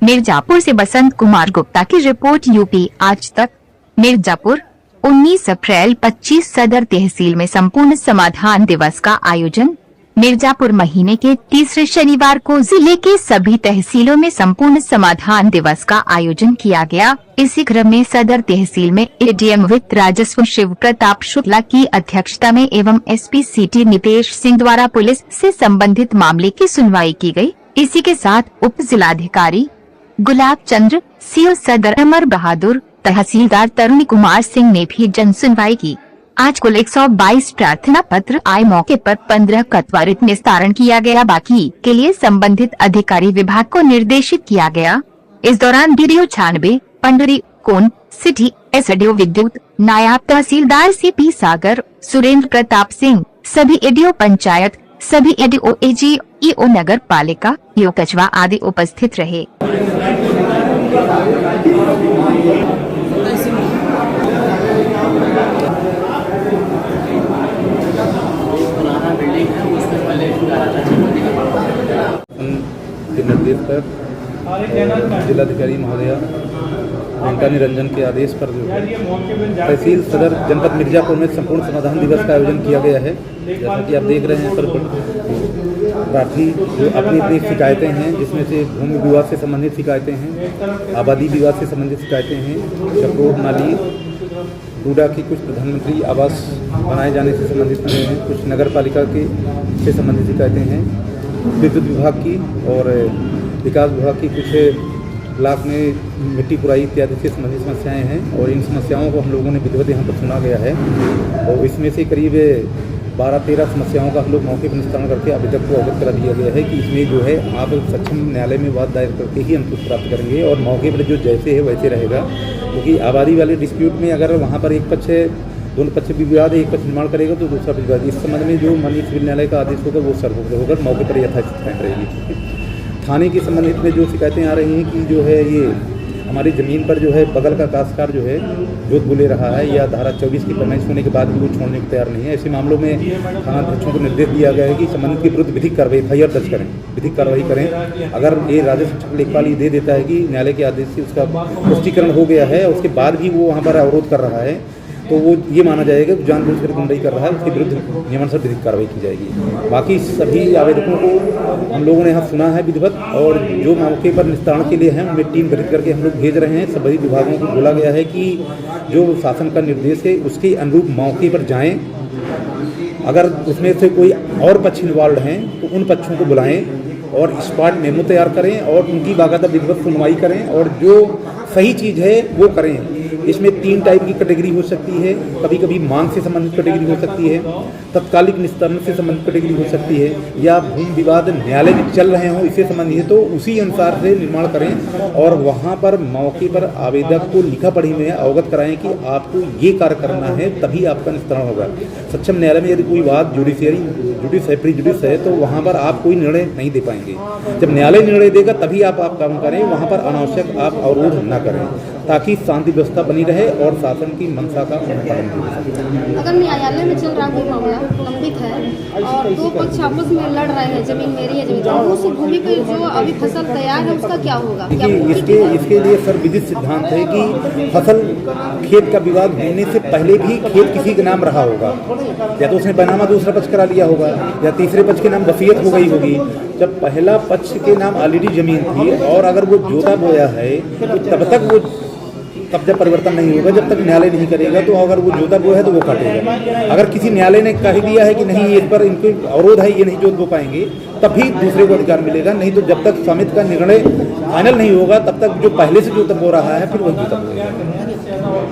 मिर्जापुर से बसंत कुमार गुप्ता की report. UP आज तक। मिर्जापुर 19 अप्रैल 25 सदर तहसील में संपूर्ण समाधान दिवस का आयोजन। मिर्जापुर महीने के तीसरे शनिवार को जिले के सभी तहसीलों में संपूर्ण समाधान दिवस का आयोजन किया गया। इसी क्रम में सदर तहसील में एडीएम वित्त राजस्व शिव प्रताप शुक्ला की अध्यक्षता में एवं एसपी सिटी नितेश सिंह द्वारा पुलिस से संबंधित मामले की सुनवाई की गई। इसी के साथ उप जिलाधिकारी गुलाब चंद्र, सीओ सदर अमर बहादुर, तहसीलदार तरुण कुमार सिंह ने भी जन सुनवाई की। आज कुल 122 प्रार्थना पत्र आए। मौके पर 15 का त्वरित निस्तारण किया गया। बाकी के लिए संबंधित अधिकारी विभाग को निर्देशित किया गया। इस दौरान डीडीओ 96 पंडरी कोन सिटी, एसडीओ विद्युत, नायब तहसीलदार सीपी सागर, सुरेंद्र प्रताप सिंह, सभी एडीओ पंचायत, सभी एडीओ एजी, ईओ नगर पालिका, ईओ कचवा आदि उपस्थित रहे। के निर्देश पर जिलाधिकारी महोदया प्रियंका निरंजन के आदेश पर जो है तहसील सदर जनपद मिर्जापुर में संपूर्ण समाधान दिवस का आयोजन किया गया है। जैसा कि आप देख रहे हैं, पर प्रार्थी जो अपनी अपनी शिकायतें हैं, जिसमें से भूमि विवाद से संबंधित शिकायतें हैं, आबादी विवाद से संबंधित शिकायतें हैं, चक्रोट नाली टूडा की कुछ प्रधानमंत्री आवास बनाए जाने से संबंधित हैं, कुछ नगर पालिका के से संबंधित शिकायतें हैं, विद्युत विभाग की और विकास विभाग की कुछ ब्लॉक में मिट्टी पुराई इत्यादि से संबंधित समस्याएं हैं। और इन समस्याओं को हम लोगों ने विधिवत यहाँ पर सुना गया है और इसमें से करीब 12-13 समस्याओं का हम लोग मौके पर निस्तारण करके अभी तक को अवगत करा दिया गया है कि इसमें जो है आप सक्षम न्यायालय में वाद दायर करके ही अंकुश प्राप्त करेंगे और मौके पर जो जैसे है वैसे रहेगा। क्योंकि आबादी वाले डिस्प्यूट में अगर वहाँ पर एक पक्ष है, दोनों पक्ष भी विवाद है, एक पक्ष निर्माण करेगा तो दूसरा विवाद। इस संबंध में जो माननीय सिविल न्यायालय का आदेश होगा वो सर्वोपरि होकर मौके पर यथास्थिति रहेगी। थाने के संबंधित में जो शिकायतें आ रही हैं कि जो है ये हमारी ज़मीन पर जो है बगल का काश्तकार जो है जोत बुले रहा है या धारा 24 की पैमाइश होने के बाद भी वो छोड़ने को तैयार नहीं है। ऐसे मामलों में थानाध्यक्षों को निर्देश दिया गया है कि संबंधित के विरुद्ध विधिक कार्रवाई FIR दर्ज करें, विधिक कार्रवाई करें। अगर ये राजस्व लेखपाल ये दे देता है कि न्यायालय के आदेश से उसका पुष्टिकरण हो गया है और उसके बाद भी वो वहाँ पर अवरोध कर रहा है तो वो ये माना जाएगा कि जानबूझकर गुंडाई कर रहा है, उसके विरुद्ध नियमानुसार विधिक कार्रवाई की जाएगी। बाकी सभी आवेदकों को हम लोगों ने यहाँ सुना है विधिवत और जो मौके पर निस्तारण के लिए हैं उनमें टीम गठित करके हम लोग भेज रहे हैं। सभी विभागों को बोला गया है कि जो शासन का निर्देश है उसके अनुरूप मौके पर जाएँ। अगर उसमें से कोई और पक्ष इन्वॉल्व हैं तो उन पक्षों को बुलाएँ और स्पॉट मेमो तैयार करें और उनकी बाकायदा विधिवत सुनवाई करें और जो सही चीज़ है वो करें। इसमें 3 टाइप की कैटेगरी हो सकती है। कभी कभी मांग से संबंधित कैटेगरी हो सकती है, तत्कालिक निस्तारण से संबंधित कैटेगरी हो सकती है, या भूमि विवाद न्यायालय में चल रहे हों इससे संबंधित है तो उसी अनुसार से निर्माण करें और वहाँ पर मौके पर आवेदक को लिखा पढ़ी में अवगत कराएं कि आपको ये कार्य करना है तभी आपका निस्तारण होगा। सक्षम न्यायालय में यदि कोई बात जुडिस है, प्रीजुडिस है तो वहाँ पर आप कोई निर्णय नहीं दे पाएंगे। जब न्यायालय निर्णय देगा तभी आप काम करें, वहाँ पर अनावश्यक आप अवरोध न करें ताकि शांति व्यवस्था बनी रहे और शासन की मंशा का अनुपालन हो। अगर न्यायालय में चल रहा कोई मामला लंबित है और 2 पक्ष आपस में लड़ रहे हैं, जमीन मेरी है, जमीन उस भूमि पर जो अभी फसल तैयार है उसका क्या होगा? इसके लिए सर विधिक सिद्धांत है कि फसल खेत का विवाद होने से पहले भी खेत किसी के नाम रहा होगा, या तो उसने बैनामा दूसरा पक्ष करा लिया होगा या तीसरे पक्ष के नाम वसीयत हो गई होगी। जब पहला पक्ष के नाम ऑलरेडी जमीन थी और अगर वो जोता बोया है तो तब तक वो कब्जा परिवर्तन नहीं होगा जब तक न्यायालय नहीं करेगा। तो अगर वो जोता बोया है तो वो काटेगा। अगर किसी न्यायालय ने कह दिया है कि नहीं इस पर इनको अवरोध है, ये नहीं जोत बो पाएंगे, तभी दूसरे को अधिकार मिलेगा। नहीं तो जब तक समिति का निर्णय फाइनल नहीं होगा तब तक जो पहले से जोता बो रहा है फिर वही जोता बोएगा।